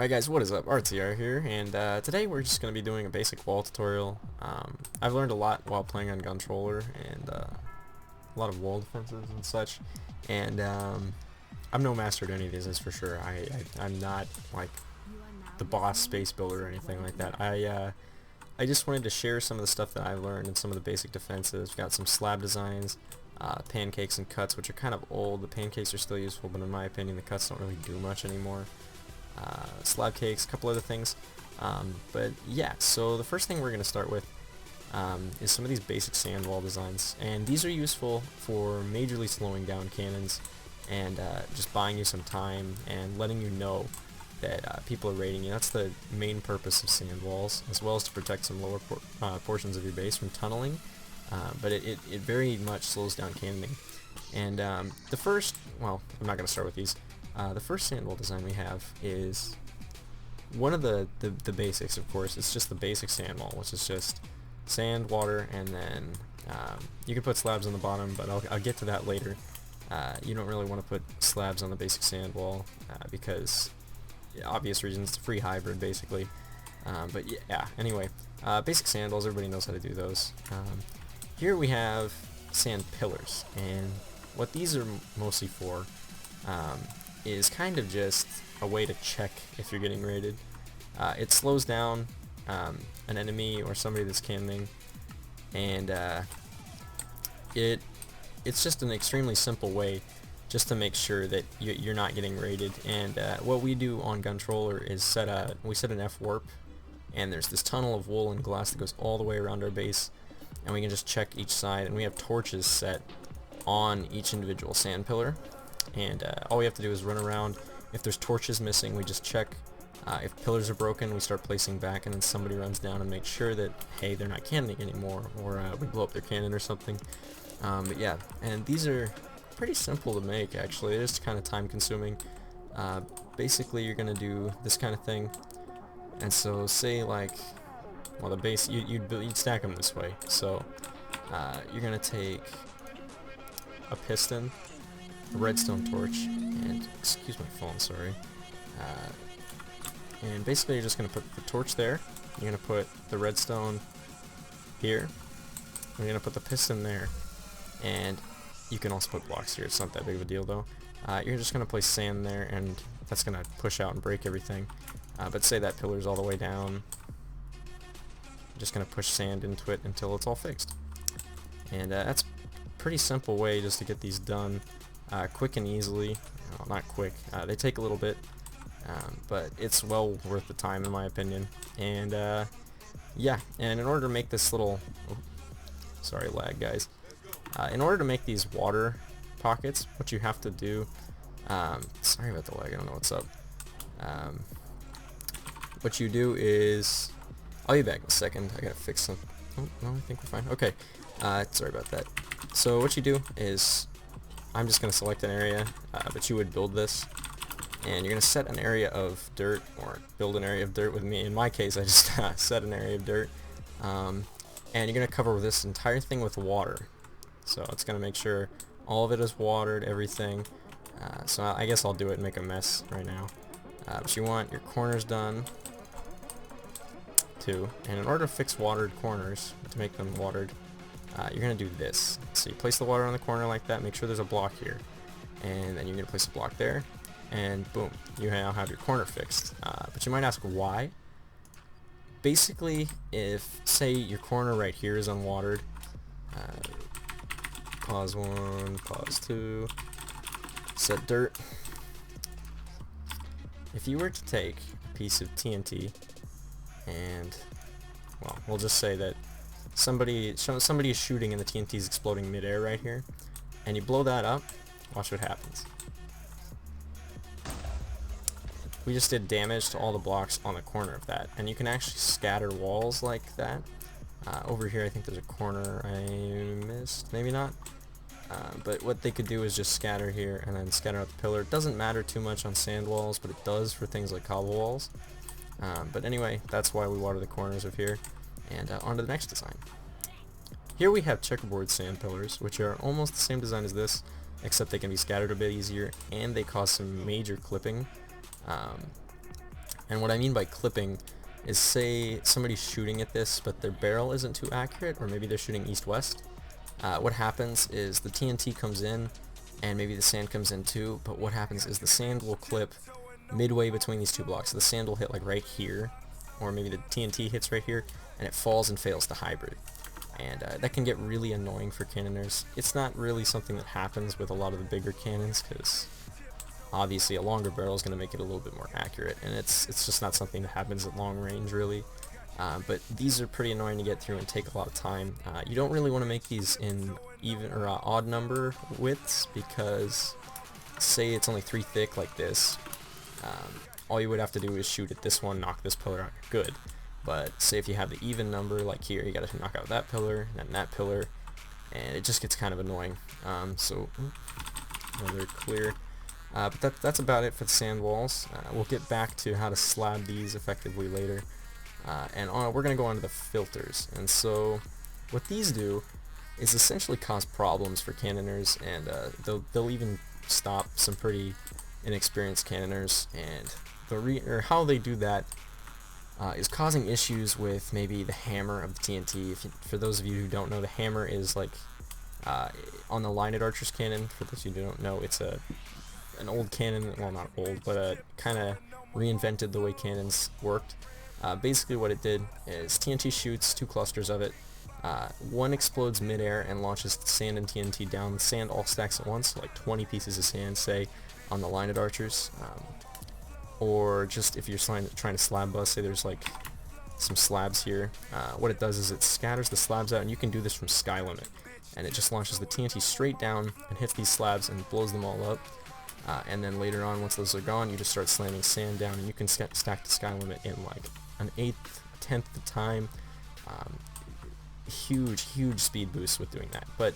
Alright guys, what is up? RTR here, and today we're just going to be doing a basic wall tutorial. I've learned a lot while playing on Guntroller, and a lot of wall defenses and such, and I'm no master at any of these, that's for sure. I'm not like the boss space builder or anything like that. I just wanted to share some of the stuff that I've learned and some of the basic defenses. We've got some slab designs, pancakes and cuts, which are kind of old. The pancakes are still useful, but in my opinion the cuts don't really do much anymore. Slab cakes, a couple other things. But yeah, so the first thing we're going to start with is some of these basic sand wall designs, and these are useful for majorly slowing down cannons and just buying you some time and letting you know that people are raiding you. That's the main purpose of sand walls, as well as to protect some lower portions of your base from tunneling, but it very much slows down cannoning. And the first, well, I'm not going to start with these. The first sand wall design we have is one of the basics, of course. It's just the basic sand wall, which is just sand, water, and then you can put slabs on the bottom, but I'll get to that later. You don't really want to put slabs on the basic sand wall because obvious reasons. It's a free hybrid basically. But yeah, anyway, basic sand walls, everybody knows how to do those. Here we have sand pillars, and what these are mostly for is kind of just a way to check if you're getting raided. It slows down an enemy or somebody that's cannoning, and it's just an extremely simple way just to make sure that you're not getting raided. And what we do on Guntroller is we set an F warp, and there's this tunnel of wool and glass that goes all the way around our base, and we can just check each side, and we have torches set on each individual sand pillar. And all we have to do is run around. If there's torches missing, we just check. If pillars are broken, we start placing back, and then somebody runs down and makes sure that, hey, they're not cannoning anymore, or we blow up their cannon or something. But yeah, and these are pretty simple to make, actually. It is kind of time consuming. Basically, you're going to do this kind of thing. And so say like, well, the base, you'd stack them this way. So you're going to take a piston, a redstone torch, and excuse my phone, sorry. And basically you're just going to put the torch there, you're going to put the redstone here, and you're going to put the piston there, and you can also put blocks here. It's not that big of a deal though. You're just going to place sand there, and that's going to push out and break everything. But say that pillar's all the way down, you're just going to push sand into it until it's all fixed. And that's a pretty simple way just to get these done. Quick and easily. Well, not quick, they take a little bit, but it's well worth the time in my opinion. And yeah, and in order to make this little, oh, sorry lag guys, in order to make these water pockets, what you have to do, sorry about the lag, I don't know what's up. What you do is, I'll be back in a second, I gotta fix some, oh no, I think we're fine, okay, sorry about that. So what you do is, I'm just going to select an area, but you would build this, and you're going to set an area of dirt, or build an area of dirt with me. In my case, I just set an area of dirt, and you're going to cover this entire thing with water. So it's going to make sure all of it is watered, everything. So I guess I'll do it and make a mess right now. But you want your corners done, too. And in order to fix watered corners, to make them watered, you're going to do this. So you place the water on the corner like that, make sure there's a block here, and then you're going to place a block there, and boom, you now have your corner fixed. But you might ask why. Basically, if, say, your corner right here is unwatered, pause 1, pause 2, set dirt. If you were to take a piece of TNT, and, well, we'll just say that somebody is shooting and the TNT is exploding midair right here, and you blow that up, watch what happens. We just did damage to all the blocks on the corner of that, and you can actually scatter walls like that. Over here I think there's a corner I missed, maybe not, but what they could do is just scatter here and then scatter out the pillar. It doesn't matter too much on sand walls, but it does for things like cobble walls. But anyway, that's why we water the corners of here. And on to the next design. Here we have checkerboard sand pillars, which are almost the same design as this, except they can be scattered a bit easier, and they cause some major clipping. And what I mean by clipping is, say somebody's shooting at this but their barrel isn't too accurate, or maybe they're shooting east-west. What happens is the TNT comes in and maybe the sand comes in too, but what happens is the sand will clip midway between these two blocks. So the sand will hit like right here, or maybe the TNT hits right here, and it falls and fails to hybrid. And that can get really annoying for cannoners. It's not really something that happens with a lot of the bigger cannons, because obviously a longer barrel is going to make it a little bit more accurate, and it's just not something that happens at long range really. But these are pretty annoying to get through and take a lot of time. You don't really want to make these in even or odd number widths, because say it's only 3 thick like this, all you would have to do is shoot at this one, knock this pillar out, you're good. But say if you have the even number like here, you gotta knock out that pillar, and then that pillar, and it just gets kind of annoying. So another clear. But that's about it for the sand walls. We'll get back to how to slab these effectively later. And we're going to go on to the filters. And so what these do is essentially cause problems for cannoners, and they'll even stop some pretty inexperienced cannoners. And how they do that is causing issues with maybe the hammer of the TNT. For those of you who don't know, the hammer is like on the Linead Archer's cannon. For those of you who don't know, it's an old cannon, well not old, but kind of reinvented the way cannons worked. Basically what it did is TNT shoots 2 clusters of it. One explodes midair and launches sand and TNT down. The sand all stacks at once, like 20 pieces of sand, say, on the Linead Archers. Or just if you're trying to slab bust, say there's like some slabs here. What it does is it scatters the slabs out, and you can do this from Sky Limit. And it just launches the TNT straight down and hits these slabs and blows them all up. And then later on, once those are gone, you just start slamming sand down, and you can stack the Sky Limit in like an 1/8, 1/10 the time. Huge speed boost with doing that. But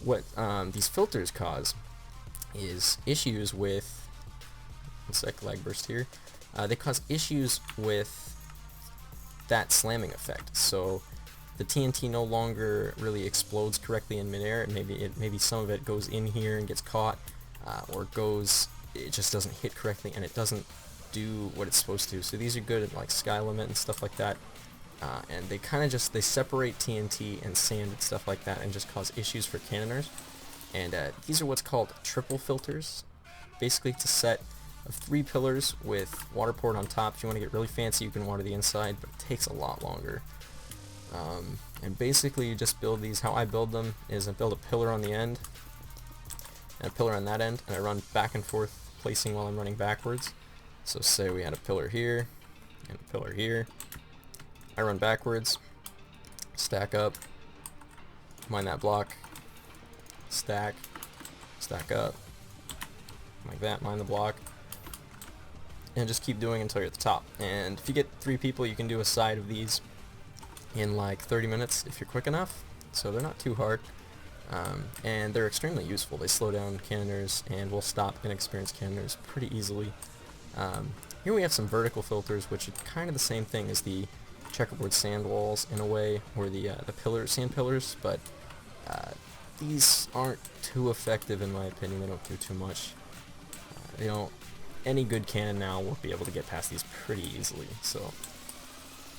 what these filters cause is issues with, one sec, lag burst here. They cause issues with that slamming effect. So the TNT no longer really explodes correctly in midair, and maybe some of it goes in here and gets caught, or it just doesn't hit correctly, and it doesn't do what it's supposed to. So these are good at like Sky Limit and stuff like that, and they kind of they separate TNT and sand and stuff like that, and just cause issues for cannoners. And these are what's called triple filters. Basically, it's a set of 3 pillars with water poured on top. If you want to get really fancy, you can water the inside, but it takes a lot longer. And basically, you just build these. How I build them is I build a pillar on the end and a pillar on that end, and I run back and forth placing while I'm running backwards. So say we had a pillar here and a pillar here. I run backwards, stack up, mine that block, stack up, like that, mine the block, and just keep doing until you're at the top. And if you get 3 people, you can do a side of these in like 30 minutes if you're quick enough. So they're not too hard. And they're extremely useful. They slow down cannoners and will stop inexperienced cannoners pretty easily. Here we have some vertical filters, which are kind of the same thing as the checkerboard sand walls in a way, or the sand pillars, but these aren't too effective in my opinion. They don't do too much. Any good cannon now will be able to get past these pretty easily, so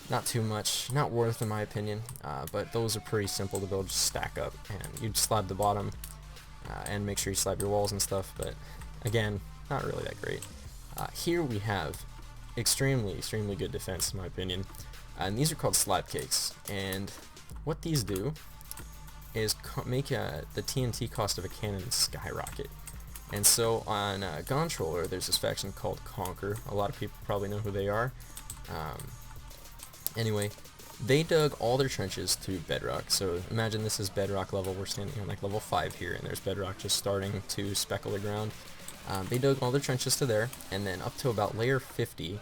not too much, not worth in my opinion, but those are pretty simple to build. Just stack up, and you'd slab the bottom, and make sure you slab your walls and stuff, but again, not really that great. Here we have extremely good defense in my opinion, and these are called slab cakes, and what these do is make the TNT cost of a cannon skyrocket. And so on Gontroller, there's this faction called Conquer. A lot of people probably know who they are. Anyway, they dug all their trenches to bedrock. So imagine this is bedrock level. We're standing on like level 5 here, and there's bedrock just starting to speckle the ground. They dug all their trenches to there, and then up to about layer 50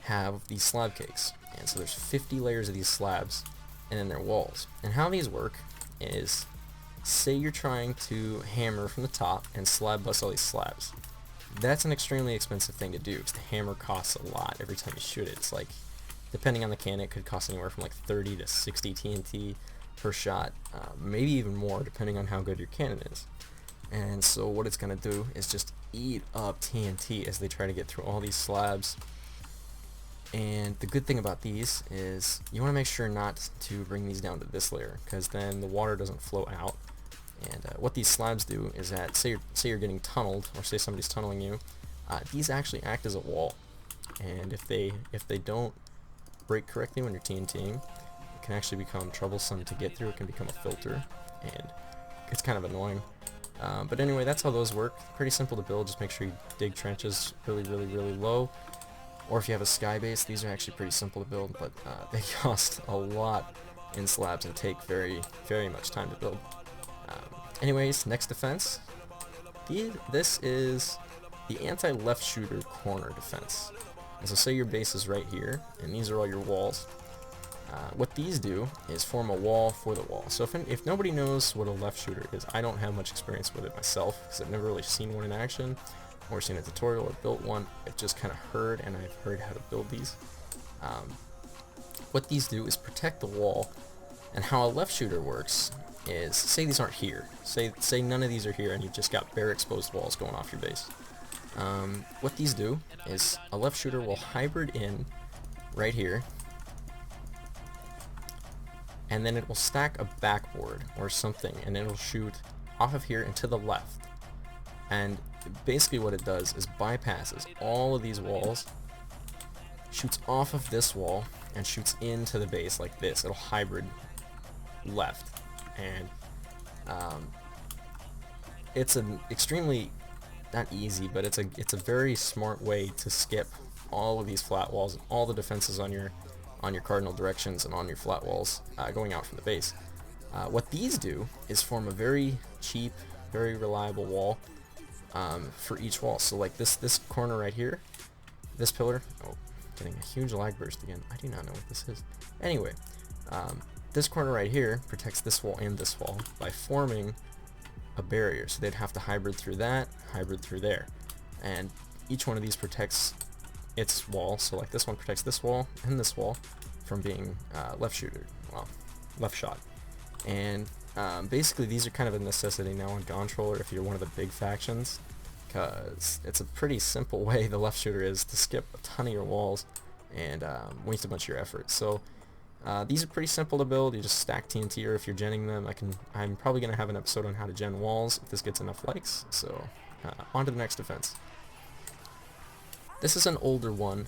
have these slab cakes. And so there's 50 layers of these slabs, and then their walls. And how these work is, say you're trying to hammer from the top and slab bust all these slabs. That's an extremely expensive thing to do, because the hammer costs a lot every time you shoot it. It's like, depending on the cannon, it could cost anywhere from like 30 to 60 TNT per shot, maybe even more depending on how good your cannon is. And so what it's going to do is just eat up TNT as they try to get through all these slabs. And the good thing about these is you want to make sure not to bring these down to this layer, because then the water doesn't flow out. And what these slabs do is that, say you're getting tunneled, or say somebody's tunneling you, these actually act as a wall. And if they don't break correctly when you're TNTing, it can actually become troublesome to get through. It can become a filter, and it's kind of annoying. But anyway, that's how those work. Pretty simple to build. Just make sure you dig trenches really low. Or if you have a sky base, these are actually pretty simple to build, but they cost a lot in slabs and take very much time to build. Anyways, next defense. This is the anti-left shooter corner defense. And so say your base is right here, and these are all your walls. What these do is form a wall for the wall. So if nobody knows what a left shooter is, I don't have much experience with it myself, because I've never really seen one in action, or seen a tutorial or built one. I've just kind of heard, and I've heard how to build these. What these do is protect the wall, and how a left shooter works is, say these aren't here, say none of these are here, and you've just got bare exposed walls going off your base. What these do is a left shooter will hybrid in right here, and then it will stack a backboard or something, and it'll shoot off of here and to the left. And basically what it does is bypasses all of these walls, shoots off of this wall, and shoots into the base like this. It'll hybrid left, and it's an extremely, not easy, but it's a very smart way to skip all of these flat walls and all the defenses on your cardinal directions and on your flat walls going out from the base. What these do is form a very cheap, very reliable wall for each wall. So like this corner right here, this pillar, oh, getting a huge lag burst again. I do not know what this is. Anyway, this corner right here protects this wall and this wall by forming a barrier. So they'd have to hybrid through that, hybrid through there. And each one of these protects its wall. So like this one protects this wall and this wall from being left shot. And basically these are kind of a necessity now on Gontroller if you're one of the big factions, because it's a pretty simple way the left shooter is to skip a ton of your walls and waste a bunch of your effort. So these are pretty simple to build. You just stack TNT, or if you're genning them, I'm probably going to have an episode on how to gen walls if this gets enough likes. So on to the next defense. This is an older one.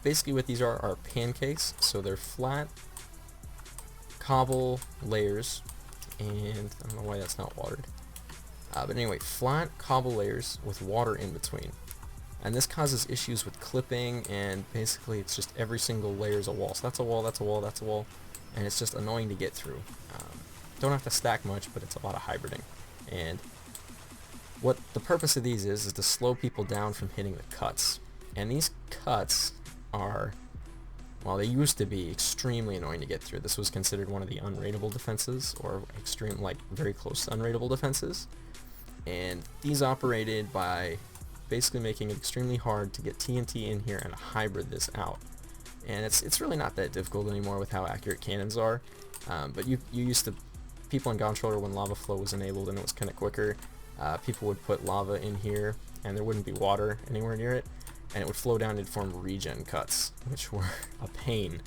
Basically what these are pancakes, so they're flat cobble layers, and I don't know why that's not watered. But anyway, flat cobble layers with water in between. And this causes issues with clipping, and basically it's just every single layer is a wall. So that's a wall, that's a wall, that's a wall, and it's just annoying to get through. Don't have to stack much, but it's a lot of hybriding. And what the purpose of these is to slow people down from hitting the cuts. And these cuts are, well, they used to be extremely annoying to get through. This was considered one of the unrateable defenses, or extreme, like very close to unrateable defenses. And these operated by basically making it extremely hard to get TNT in here and hybrid this out. And it's really not that difficult anymore with how accurate cannons are. But you used to, people in Gontroller, when lava flow was enabled and it was kind of quicker, people would put lava in here and there wouldn't be water anywhere near it, and it would flow down and form regen cuts, which were a pain.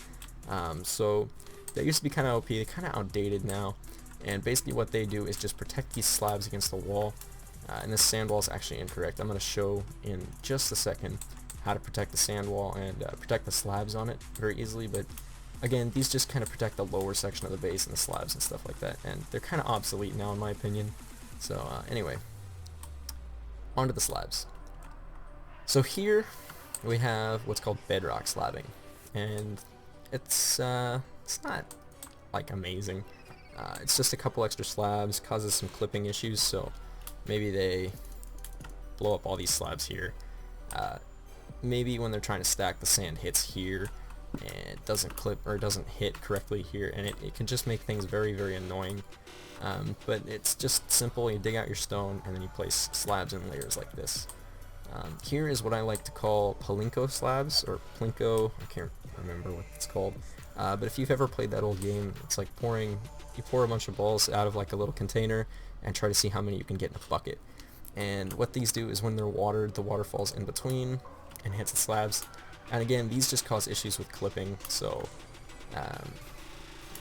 So they used to be kind of OP. They're kind of outdated now, and basically what they do is just protect these slabs against the wall. And this sand wall is actually incorrect. I'm going to show in just a second how to protect the sand wall and protect the slabs on it very easily, but again, these just kind of protect the lower section of the base and the slabs and stuff like that, and they're kind of obsolete now in my opinion. So anyway, onto the slabs. So here we have what's called bedrock slabbing, and it's not like amazing. It's just a couple extra slabs, causes some clipping issues, so maybe they blow up all these slabs here. Maybe when they're trying to stack, the sand hits here and it doesn't clip or doesn't hit correctly here, and it can just make things very annoying. But it's just simple. You dig out your stone and then you place slabs in layers like this. Here is what I like to call Plinko slabs, or Plinko, I can't remember what it's called. But if you've ever played that old game, it's like you pour a bunch of balls out of like a little container and try to see how many you can get in a bucket. And what these do is when they're watered, the water falls in between and hits the slabs. And again, these just cause issues with clipping, so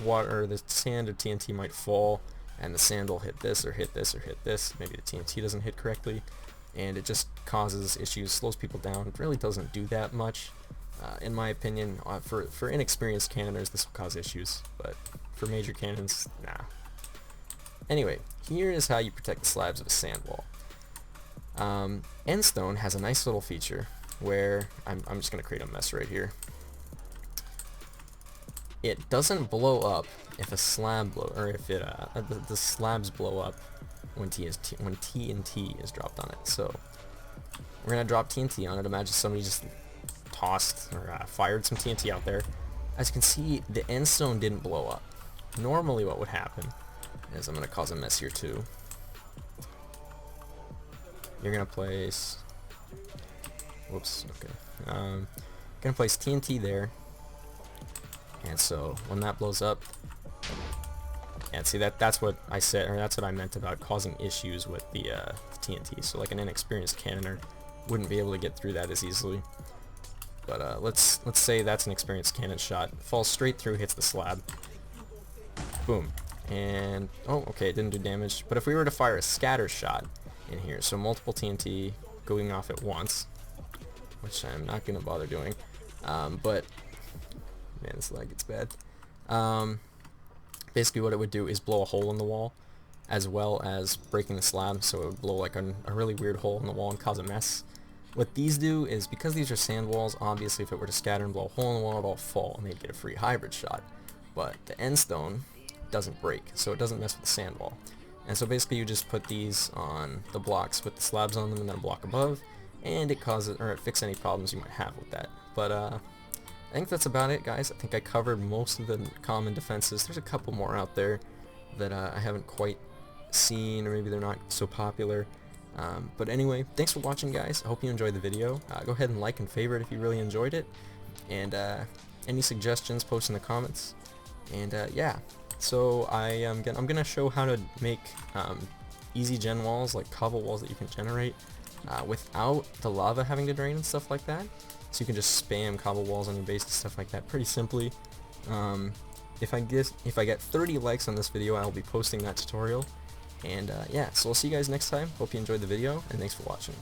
water, the sand or TNT might fall, and the sand will hit this or hit this or hit this. Maybe the TNT doesn't hit correctly, and it just causes issues, slows people down. It really doesn't do that much, in my opinion. For inexperienced cannoners, this will cause issues, but for major cannons, nah. Anyway, here is how you protect the slabs of a sand wall. Endstone has a nice little feature where I'm just going to create a mess right here. It doesn't blow up if a slab or if it the slabs blow up when TNT is dropped on it. So we're gonna drop TNT on it. Imagine somebody just tossed or fired some TNT out there. As you can see, the endstone didn't blow up. Normally, what would happen is I'm gonna cause a mess here too. You're gonna place. Whoops. Okay. Gonna place TNT there. And so when that blows up, and see that's what I said, or that's what I meant about causing issues with the TNT. So like an inexperienced cannoner wouldn't be able to get through that as easily. But let's say that's an experienced cannon shot, falls straight through, hits the slab, boom, and oh, okay, it didn't do damage. But if we were to fire a scatter shot in here, so multiple TNT going off at once, which I'm not gonna bother doing, but man, this lag gets bad. Basically what it would do is blow a hole in the wall as well as breaking the slab, so it would blow like a really weird hole in the wall and cause a mess. What these do is, because these are sand walls, obviously if it were to scatter and blow a hole in the wall, it would all fall and they'd get a free hybrid shot. But the endstone doesn't break, so it doesn't mess with the sand wall. And so basically you just put these on the blocks with the slabs on them and then a block above, and it causes, or it fixes any problems you might have with that. But I think that's about it, guys. I think I covered most of the common defenses. There's a couple more out there that I haven't quite seen, or maybe they're not so popular. But anyway, thanks for watching, guys. I hope you enjoyed the video. Go ahead and like and favorite if you really enjoyed it. And any suggestions, post in the comments. And yeah, so I'm gonna show how to make easy gen walls, like cobble walls that you can generate without the lava having to drain and stuff like that. So you can just spam cobble walls on your base and stuff like that pretty simply. If I get 30 likes on this video, I'll be posting that tutorial. And yeah, so I'll see you guys next time. Hope you enjoyed the video, and thanks for watching.